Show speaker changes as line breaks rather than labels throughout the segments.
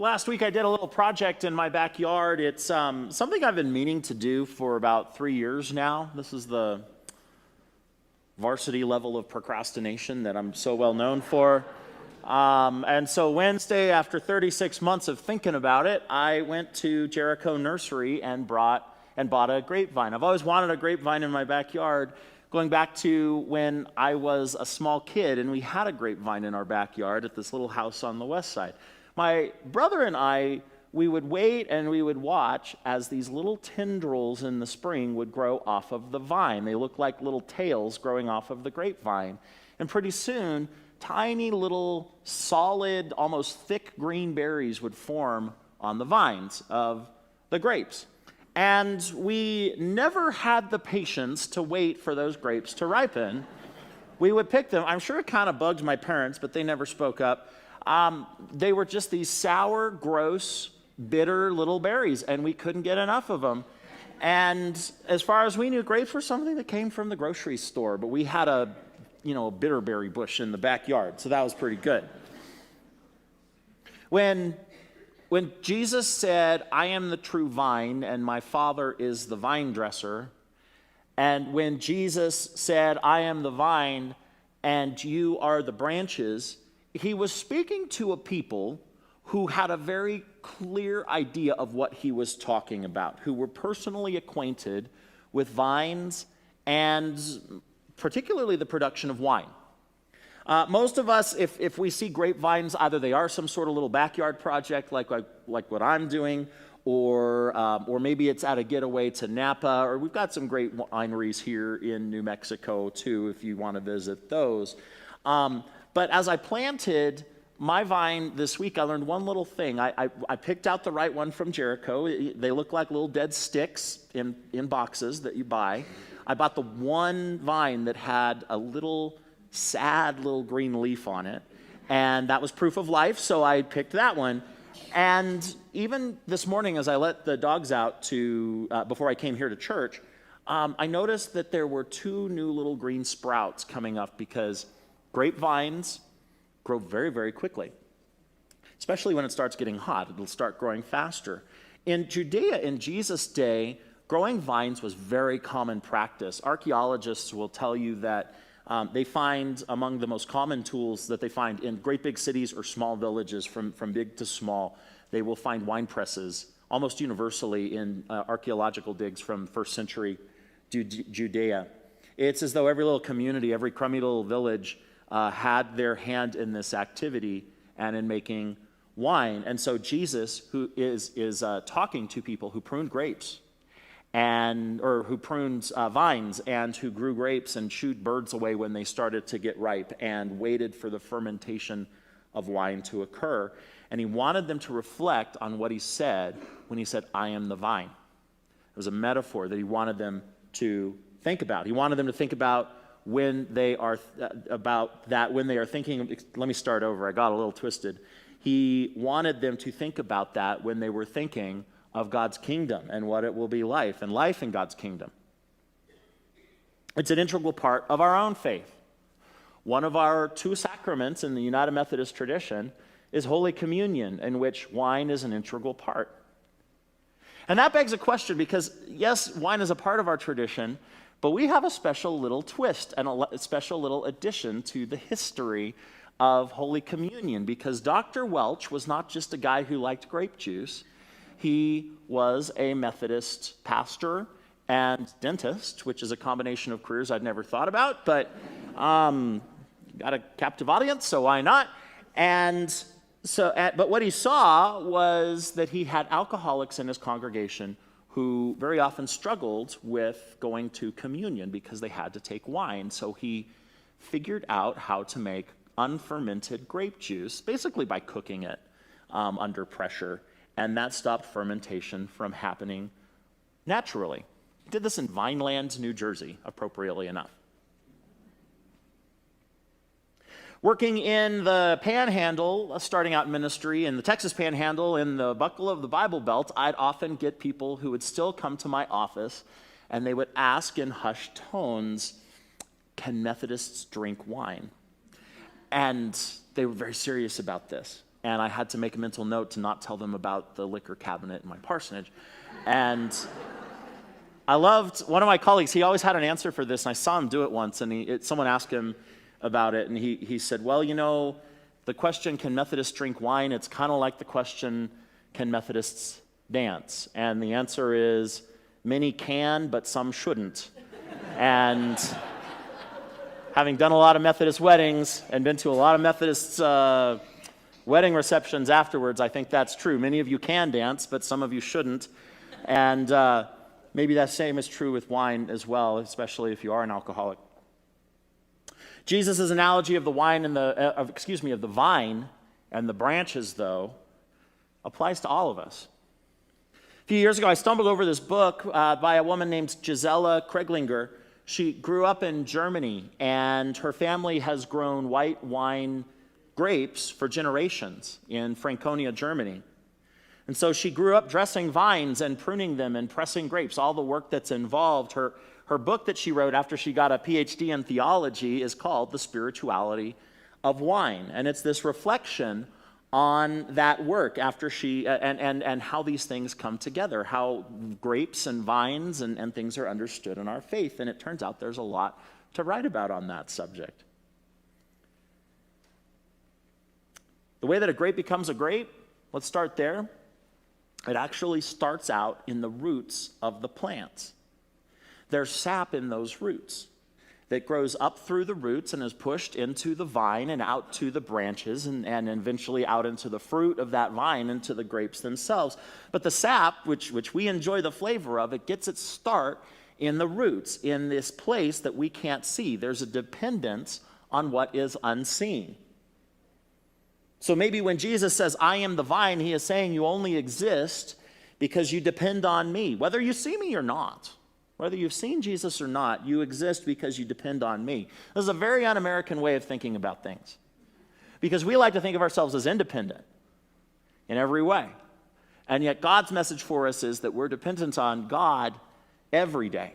Last week I did a little project in my backyard. It's something I've been meaning to do for about 3 years now. This is the varsity level of procrastination that I'm so well known for. And so Wednesday, after 36 months of thinking about it, I went to Jericho Nursery and bought a grapevine. I've always wanted a grapevine in my backyard, going back to when I was a small kid and we had a grapevine in our backyard at this little house on the west side. My brother and I, we would wait and we would watch as these little tendrils in the spring would grow off of the vine. They look like little tails growing off of the grapevine. And pretty soon, tiny little solid, almost thick green berries would form on the vines of the grapes. And we never had the patience to wait for those grapes to ripen. We would pick them. I'm sure it kind of bugs my parents, but they never spoke up. They were just these sour, gross, bitter little berries, and we couldn't get enough of them. And as far as we knew, grapes were something that came from the grocery store, but we had a bitterberry bush in the backyard, so that was pretty good. When Jesus said, "I am the true vine, and my Father is the vine dresser," and when Jesus said, "I am the vine, and you are the branches," he was speaking to a people who had a very clear idea of what he was talking about, who were personally acquainted with vines and particularly the production of wine. Most of us, if we see grapevines, either they are some sort of little backyard project like what I'm doing, or maybe it's at a getaway to Napa, or we've got some great wineries here in New Mexico too, if you want to visit those. But as I planted my vine this week, I learned one little thing. I picked out the right one from Jericho. They look like little dead sticks in boxes that you buy. I bought the one vine that had a little sad little green leaf on it, and that was proof of life, so I picked that one. And even this morning, as I let the dogs out before I came here to church, I noticed that there were 2 new little green sprouts coming up, because grapevines grow very, very quickly, especially when it starts getting hot. It'll start growing faster. In Judea in Jesus' day, growing vines was very common practice. Archaeologists will tell you that they find among the most common tools that they find in great big cities or small villages, from big to small, they will find wine presses almost universally in archaeological digs from first century Judea. It's as though every little community, every crummy little village had their hand in this activity and in making wine. And so Jesus, who is talking to people who pruned grapes, or who pruned vines, and who grew grapes and shooed birds away when they started to get ripe, and waited for the fermentation of wine to occur. And he wanted them to reflect on what he said when he said, "I am the vine." It was a metaphor that he wanted them to think about. He wanted them to think about when they are thinking. Let me start over. I got a little twisted. He wanted them to think about that when they were thinking of God's kingdom and what it will be like, and life in God's kingdom. It's an integral part of our own faith. One of our 2 sacraments in the United Methodist tradition is Holy Communion, in which wine is an integral part. And that begs a question, because yes, wine is a part of our tradition, but we have a special little twist and a special little addition to the history of Holy Communion, because Dr. Welch was not just a guy who liked grape juice. He was a Methodist pastor and dentist, which is a combination of careers I'd never thought about, but got a captive audience, so why not? But what he saw was that he had alcoholics in his congregation who very often struggled with going to communion because they had to take wine. So he figured out how to make unfermented grape juice, basically by cooking it under pressure. And that stopped fermentation from happening naturally. He did this in Vineland, New Jersey, appropriately enough. Working in the Panhandle, starting out in ministry in the Texas Panhandle, in the buckle of the Bible Belt, I'd often get people who would still come to my office, and they would ask in hushed tones, "Can Methodists drink wine?" And they were very serious about this. and I had to make a mental note to not tell them about the liquor cabinet in my parsonage. And I loved one of my colleagues. He always had an answer for this, and I saw him do it once, and someone asked him about it, and he said, well, the question, can Methodists drink wine? It's kind of like the question, can Methodists dance? And the answer is, many can, but some shouldn't. And having done a lot of Methodist weddings and been to a lot of Methodist wedding receptions afterwards, I think that's true. Many of you can dance, but some of you shouldn't. And maybe that same is true with wine as well, especially if you are an alcoholic. Jesus' analogy of the vine and the vine and the branches, though, applies to all of us. A few years ago, I stumbled over this book by a woman named Gisela Kreglinger. She grew up in Germany, and her family has grown white wine grapes for generations in Franconia, Germany. And so she grew up dressing vines and pruning them and pressing grapes, all the work that's involved. Her book that she wrote after she got a PhD in theology is called The Spirituality of Wine. And it's this reflection on that work after she, and how these things come together, how grapes and vines and things are understood in our faith. And it turns out there's a lot to write about on that subject. The way that a grape becomes a grape, let's start there. It actually starts out in the roots of the plants. There's sap in those roots that grows up through the roots and is pushed into the vine and out to the branches and eventually out into the fruit of that vine, into the grapes themselves. But the sap, which we enjoy the flavor of, it gets its start in the roots, in this place that we can't see. There's a dependence on what is unseen. So maybe when Jesus says, I am the vine, he is saying you only exist because you depend on me, whether you see me or not. Whether you've seen Jesus or not, you exist because you depend on me. This is a very un-American way of thinking about things, because we like to think of ourselves as independent in every way. And yet God's message for us is that we're dependent on God every day.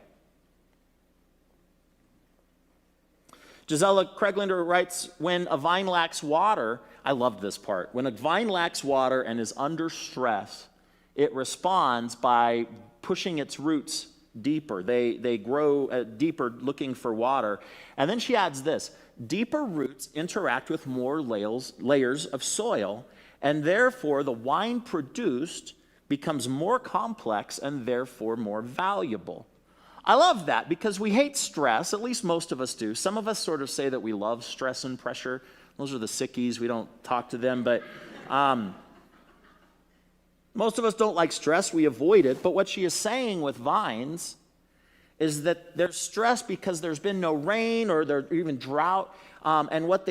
Gisela Kreglinger writes, when a vine lacks water, I love this part, when a vine lacks water and is under stress, it responds by pushing its roots deeper. They grow deeper looking for water. And then she adds this, deeper roots interact with more layers of soil, and therefore the wine produced becomes more complex and therefore more valuable. I love that because we hate stress, at least most of us do. Some of us sort of say that we love stress and pressure. Those are the sickies, we don't talk to them, but most of us don't like stress, we avoid it. But what she is saying with vines is that there's stress because there's been no rain or there's even drought. And what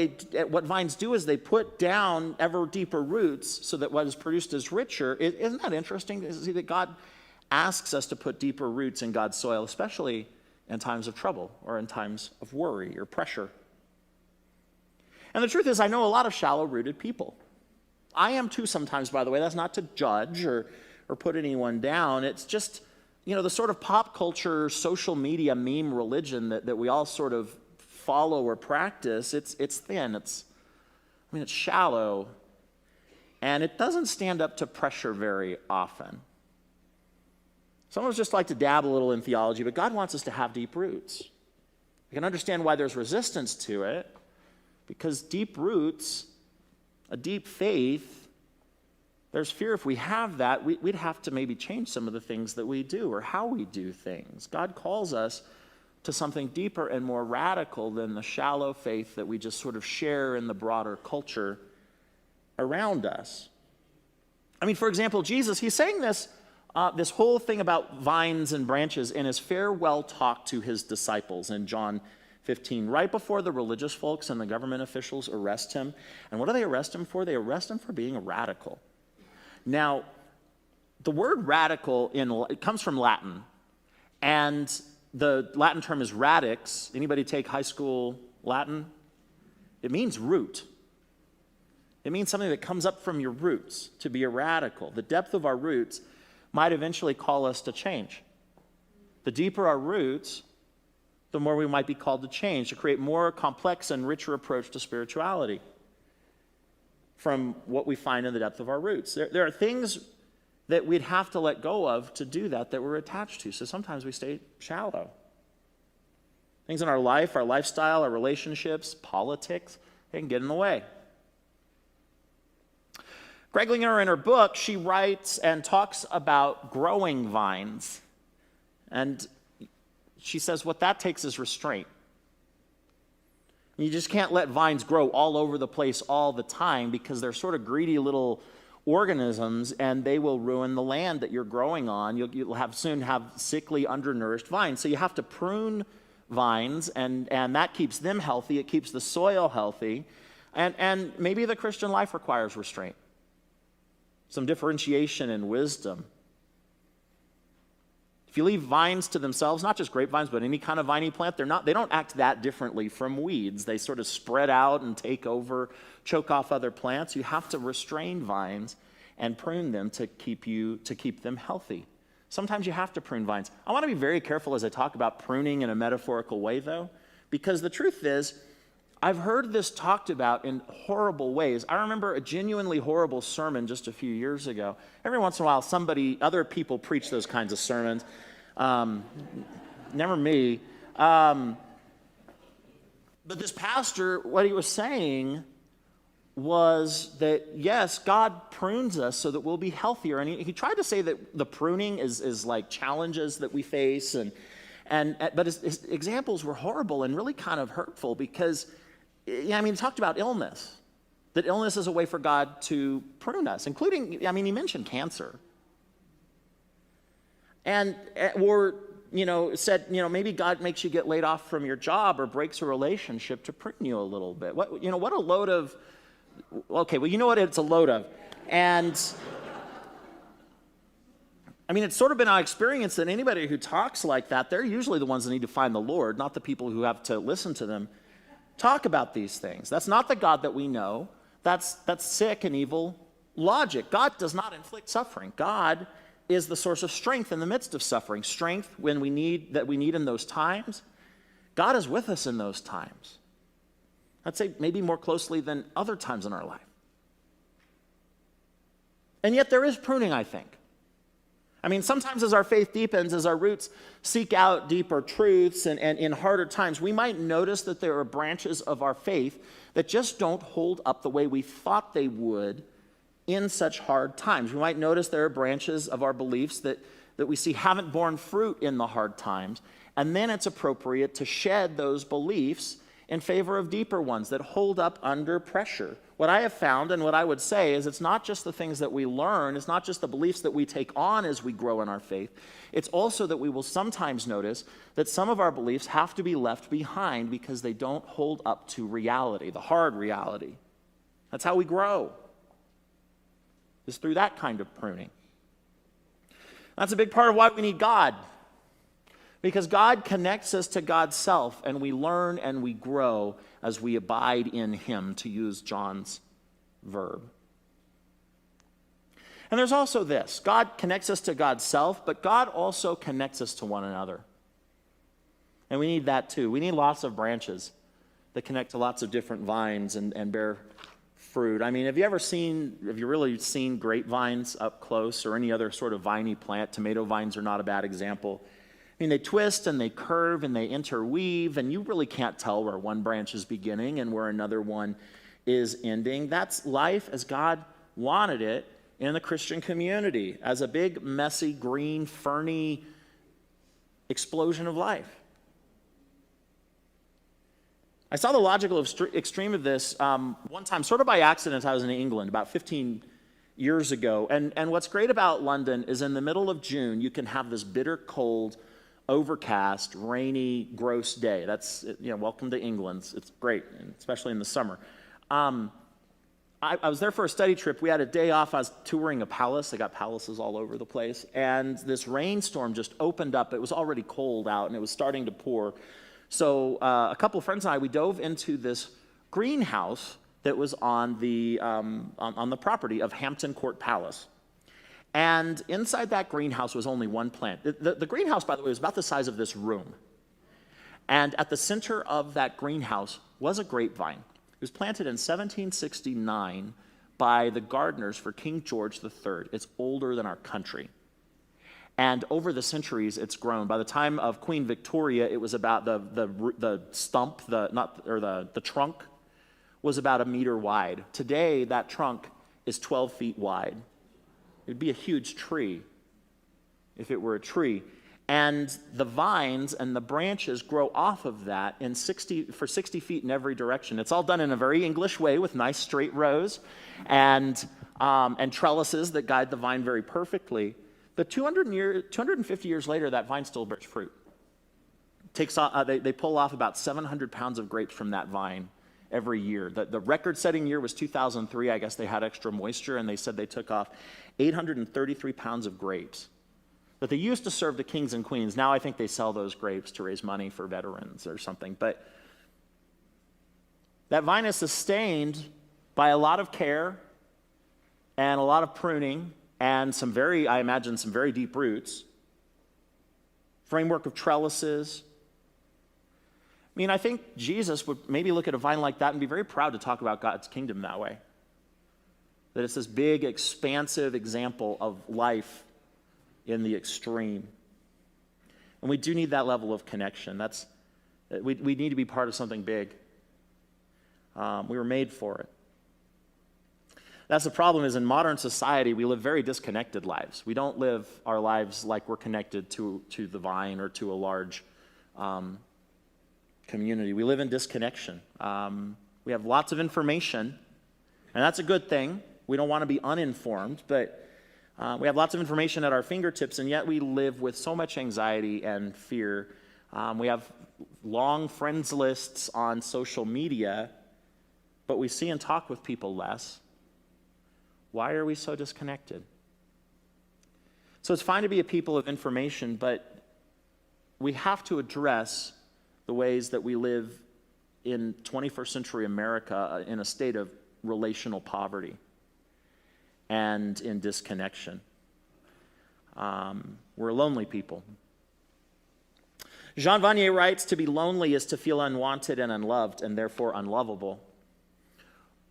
vines do is they put down ever deeper roots so that what is produced is richer. Isn't that interesting to see that God asks us to put deeper roots in God's soil, especially in times of trouble or in times of worry or pressure? And the truth is, I know a lot of shallow-rooted people. I am too sometimes, by the way. That's not to judge or put anyone down. It's just, the sort of pop culture, social media meme religion that we all sort of follow or practice. It's thin. It's shallow. And it doesn't stand up to pressure very often. Some of us just like to dab a little in theology, but God wants us to have deep roots. We can understand why there's resistance to it, because deep roots, a deep faith, there's fear if we have that, we'd have to maybe change some of the things that we do or how we do things. God calls us to something deeper and more radical than the shallow faith that we just sort of share in the broader culture around us. For example, Jesus, he's saying this whole thing about vines and branches in his farewell talk to his disciples in John 15, right before the religious folks and the government officials arrest him. And what do they arrest him for? They arrest him for being a radical. Now, the word radical it comes from Latin, and the Latin term is radix. Anybody take high school Latin? It means root. It means something that comes up from your roots, to be a radical. The depth of our roots might eventually call us to change. The deeper our roots, the more we might be called to change, to create more complex and richer approach to spirituality. from what we find in the depth of our roots. There are things that we'd have to let go of to do that we're attached to. So sometimes we stay shallow. Things in our life, our lifestyle, our relationships, politics, they can get in the way. Greglinger, in her book, she writes and talks about growing vines. And she says what that takes is restraint. You just can't let vines grow all over the place all the time because they're sort of greedy little organisms, and they will ruin the land that you're growing on. You'll soon have sickly, undernourished vines. So you have to prune vines, and that keeps them healthy. It keeps the soil healthy. And maybe the Christian life requires restraint, some differentiation and wisdom. If you leave vines to themselves, not just grapevines, but any kind of viney plant, they don't act that differently from weeds. They sort of spread out and take over, choke off other plants. You have to restrain vines and prune them to keep them healthy. Sometimes you have to prune vines. I want to be very careful as I talk about pruning in a metaphorical way, though, because the truth is, I've heard this talked about in horrible ways. I remember a genuinely horrible sermon just a few years ago. Every once in a while, other people preach those kinds of sermons. Never me. But this pastor, what he was saying was that, yes, God prunes us so that we'll be healthier. And he tried to say that the pruning is like challenges that we face. But his examples were horrible and really kind of hurtful because, he talked about illness. That illness is a way for God to prune us, including, he mentioned cancer. Said, maybe God makes you get laid off from your job or breaks a relationship to prune you a little bit. What a load of, okay, well, you know what it's a load of. And, it's sort of been our experience that anybody who talks like that, they're usually the ones that need to find the Lord, not the people who have to listen to them talk about these things. That's not the God that we know. That's sick and evil logic. God does not inflict suffering. God is the source of strength in the midst of suffering. Strength that we need in those times. God is with us in those times. I'd say maybe more closely than other times in our life. And yet there is pruning, I think. Sometimes as our faith deepens, as our roots seek out deeper truths and in harder times, we might notice that there are branches of our faith that just don't hold up the way we thought they would in such hard times. We might notice there are branches of our beliefs that we see haven't borne fruit in the hard times, and then it's appropriate to shed those beliefs in favor of deeper ones that hold up under pressure. What I have found and what I would say is it's not just the things that we learn, it's not just the beliefs that we take on as we grow in our faith, it's also that we will sometimes notice that some of our beliefs have to be left behind because they don't hold up to reality, the hard reality. That's how we grow, is through that kind of pruning. That's a big part of why we need God. Because God connects us to God's self, and we learn and we grow as we abide in Him, to use John's verb. And there's also this. God connects us to God's self, but God also connects us to one another. And we need that too. We need lots of branches that connect to lots of different vines and bear fruit. Have you really seen grapevines up close or any other sort of viney plant? Tomato vines are not a bad example. They twist and they curve and they interweave, and you really can't tell where one branch is beginning and where another one is ending. That's life as God wanted it in the Christian community, as a big, messy, green, ferny explosion of life. I saw the logical extreme of this one time, sort of by accident. I was in England about 15 years ago, and what's great about London is in the middle of June, you can have this bitter cold, overcast, rainy, gross day. That's, welcome to England. It's great, especially in the summer. I was there for a study trip. We had a day off. I was touring a palace. They got palaces all over the place. And this rainstorm just opened up. It was already cold out, and it was starting to pour. So a couple of friends and I, we dove into this greenhouse that was on the property of Hampton Court Palace. And inside that greenhouse was only one plant. The greenhouse, by the way, was about the size of this room. And at the center of that greenhouse was a grapevine. It was planted in 1769 by the gardeners for King George III. It's older than our country. And over the centuries, it's grown. By the time of Queen Victoria, it was about the stump, the trunk was about 1 meter wide. Today, that trunk is 12 feet wide. It'd be a huge tree if it were a tree. And the vines and the branches grow off of that for 60 feet in every direction. It's all done in a very English way with nice straight rows and trellises that guide the vine very perfectly. But 250 years later, that vine still bears fruit. They pull off about 700 pounds of grapes from that vine every year. The record-setting year was 2003. I guess they had extra moisture, and they said they took off 833 pounds of grapes that they used to serve the kings and queens. Now I think they sell those grapes to raise money for veterans or something. But that vine is sustained by a lot of care and a lot of pruning and I imagine some very deep roots, framework of trellises. I mean, I think Jesus would maybe look at a vine like that and be very proud to talk about God's kingdom that way. That it's this big, expansive example of life in the extreme. And we do need that level of connection. We need to be part of something big. We were made for it. That's the problem, is in modern society, we live very disconnected lives. We don't live our lives like we're connected to the vine or to a large community. We live in disconnection. We have lots of information, and that's a good thing. We don't want to be uninformed, but we have lots of information at our fingertips, and yet we live with so much anxiety and fear. We have long friends lists on social media, but we see and talk with people less. Why are we so disconnected? So it's fine to be a people of information, but we have to address the ways that we live in 21st century America in a state of relational poverty and in disconnection. We're a lonely people. Jean Vanier writes, "To be lonely is to feel unwanted and unloved, and therefore unlovable."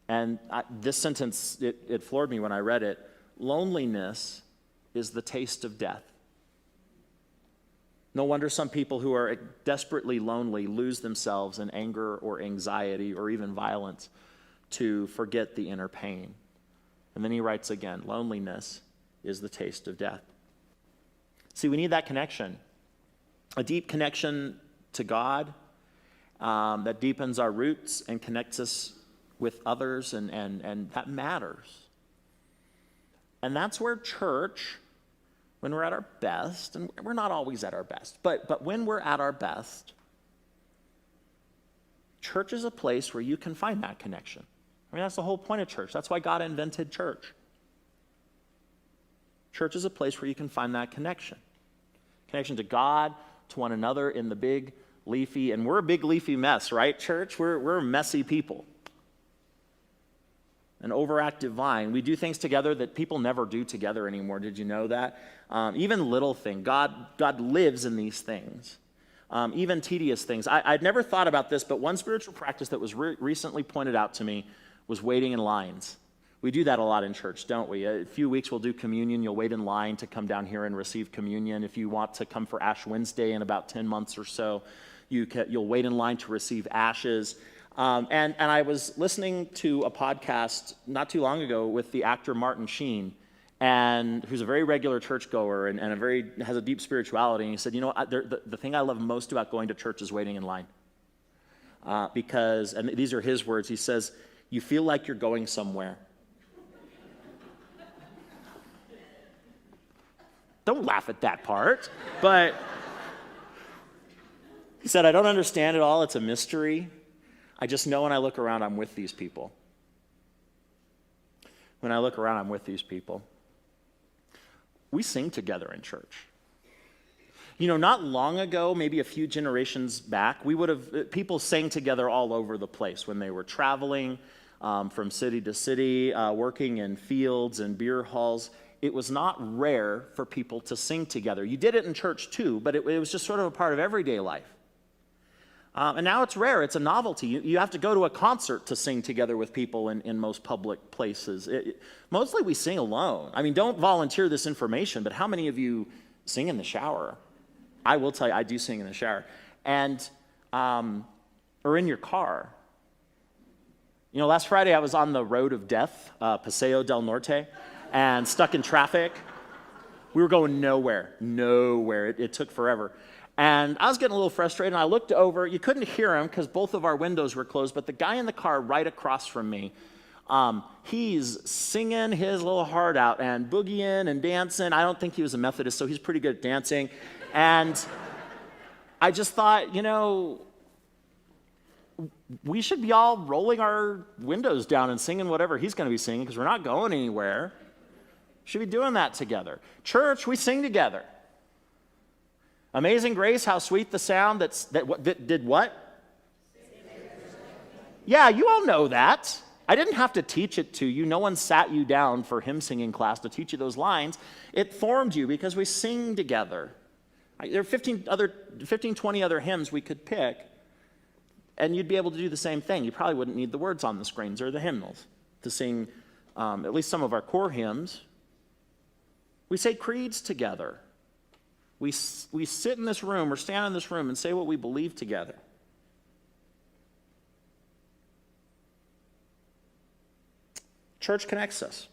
And this sentence, it floored me when I read it. Loneliness is the taste of death. No wonder some people who are desperately lonely lose themselves in anger or anxiety or even violence to forget the inner pain. And then he writes again, loneliness is the taste of death. See, we need that connection, a deep connection to God that deepens our roots and connects us with others, and that matters. And that's where church, when we're at our best, and we're not always at our best, but when we're at our best, church is a place where you can find that connection. I mean, that's the whole point of church. That's why God invented church. Church is a place where you can find that connection. Connection to God, to one another in the big, leafy, and we're a big, leafy mess, right, church? We're messy people. An overactive vine. We do things together that people never do together anymore. Did you know that? Even little things. God lives in these things. Even tedious things. I'd never thought about this, but one spiritual practice that was recently pointed out to me was waiting in lines. We do that a lot in church, don't we? A few weeks we'll do communion. You'll wait in line to come down here and receive communion. If you want to come for Ash Wednesday in about 10 months or so, you'll wait in line to receive ashes. And I was listening to a podcast not too long ago with the actor Martin Sheen, and who's a very regular churchgoer and has a deep spirituality. And he said, the thing I love most about going to church is waiting in line. Because, and these are his words, he says, you feel like you're going somewhere. Don't laugh at that part. But he said, I don't understand it all. It's a mystery. I just know when I look around, I'm with these people. When I look around, I'm with these people. We sing together in church. Not long ago, maybe a few generations back, people sang together all over the place when they were traveling from city to city, working in fields and beer halls. It was not rare for people to sing together. You did it in church too, but it was just sort of a part of everyday life. And now it's rare. It's a novelty. You have to go to a concert to sing together with people in most public places. Mostly we sing alone. I mean, don't volunteer this information, but how many of you sing in the shower? I will tell you, I do sing in the shower. And, or in your car. You know, last Friday I was on the road of death, Paseo del Norte, and stuck in traffic. We were going nowhere. It took forever. And I was getting a little frustrated, and I looked over. You couldn't hear him because both of our windows were closed, but the guy in the car right across from me, he's singing his little heart out and boogieing and dancing. I don't think he was a Methodist, so he's pretty good at dancing. And I just thought, you know, we should be all rolling our windows down and singing whatever he's going to be singing because we're not going anywhere. We should be doing that together. Church, we sing together. Amazing Grace, how sweet the sound that did what? Yeah, you all know that. I didn't have to teach it to you. No one sat you down for hymn singing class to teach you those lines. It formed you because we sing together. There are 15, 20 other hymns we could pick, and you'd be able to do the same thing. You probably wouldn't need the words on the screens or the hymnals to sing at least some of our core hymns. We say creeds together. We sit in this room or stand in this room and say what we believe together. Church connects us.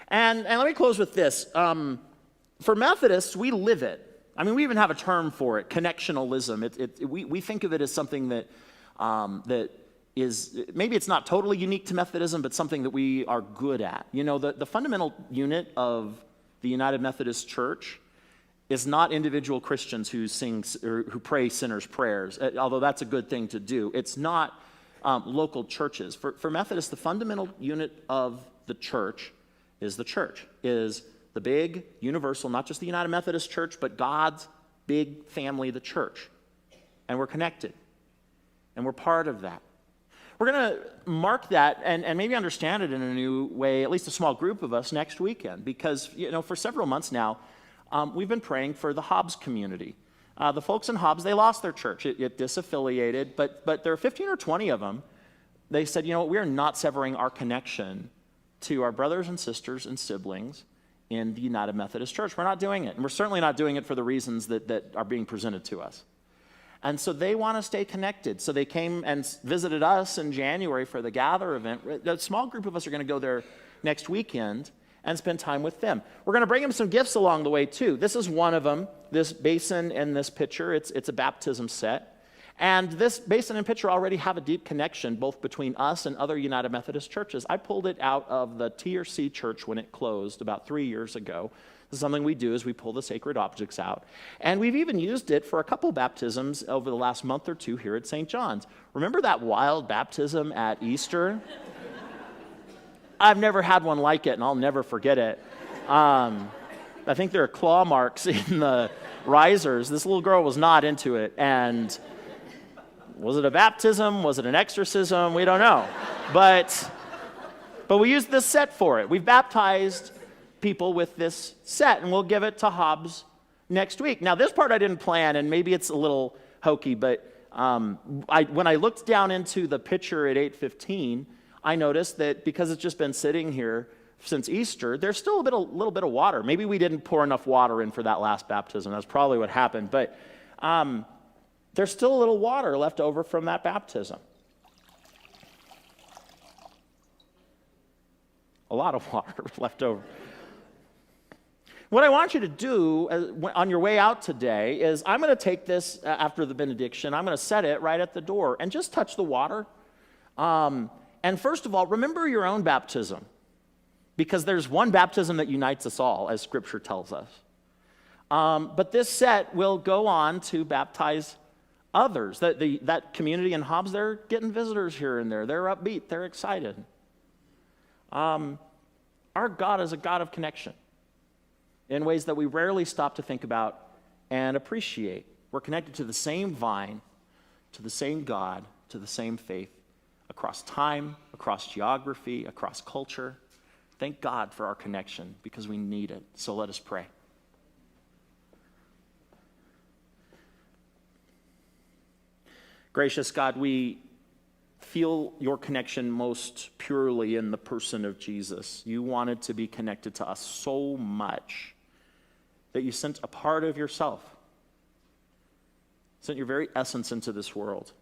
And let me close with this. For Methodists, we live it. I mean, we even have a term for it, connectionalism. We think of it as something that is, maybe it's not totally unique to Methodism, but something that we are good at. You know, the fundamental unit of the United Methodist Church is not individual Christians who sing or who pray sinners' prayers, although that's a good thing to do. It's not local churches. For Methodists, the fundamental unit of the church, is the big, universal, not just the United Methodist Church, but God's big family, the church. And we're connected. And we're part of that. We're going to mark that and maybe understand it in a new way, at least a small group of us, next weekend. Because, you know, for several months now, we've been praying for the Hobbs community. The folks in Hobbs, they lost their church. It disaffiliated, but there are 15 or 20 of them. They said, you know what, we are not severing our connection to our brothers and sisters and siblings in the United Methodist Church. We're not doing it. And we're certainly not doing it for the reasons that are being presented to us. And so they want to stay connected. So they came and visited us in January for the Gather event. A small group of us are going to go there next weekend and spend time with them. We're going to bring them some gifts along the way, too. This is one of them, this basin and this pitcher. It's a baptism set. And this basin and pitcher already have a deep connection, both between us and other United Methodist churches. I pulled it out of the T.R.C. church when it closed about 3 years ago. This is something we do is we pull the sacred objects out. And we've even used it for a couple baptisms over the last month or two here at St. John's. Remember that wild baptism at Easter? I've never had one like it, and I'll never forget it. I think there are claw marks in the risers. This little girl was not into it. And was it a baptism? Was it an exorcism? We don't know. But we used this set for it. We've baptized people with this set, and we'll give it to Hobbs next week. Now, this part I didn't plan, and maybe it's a little hokey, but when I looked down into the pitcher at 8:15, I noticed that because it's just been sitting here since Easter, there's still a little bit of water. Maybe we didn't pour enough water in for that last baptism. That's probably what happened. But there's still a little water left over from that baptism. A lot of water left over. What I want you to do on your way out today is I'm going to take this after the benediction. I'm going to set it right at the door and just touch the water. And first of all, remember your own baptism, because there's one baptism that unites us all, as Scripture tells us. But this set will go on to baptize others. That community in Hobbs, they're getting visitors here and there. They're upbeat. They're excited. Our God is a God of connection in ways that we rarely stop to think about and appreciate. We're connected to the same vine, to the same God, to the same faith, across time, across geography, across culture. Thank God for our connection, because we need it. So let us pray. Gracious God, we feel your connection most purely in the person of Jesus. You wanted to be connected to us so much that you sent a part of yourself, sent your very essence into this world.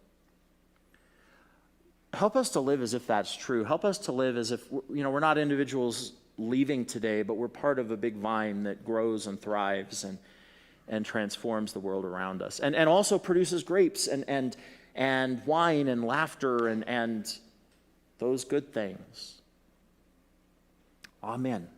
Help us to live as if that's true. Help us to live as if, we're not individuals leaving today, but we're part of a big vine that grows and thrives and transforms the world around us. And also produces grapes and wine and laughter and those good things. Amen.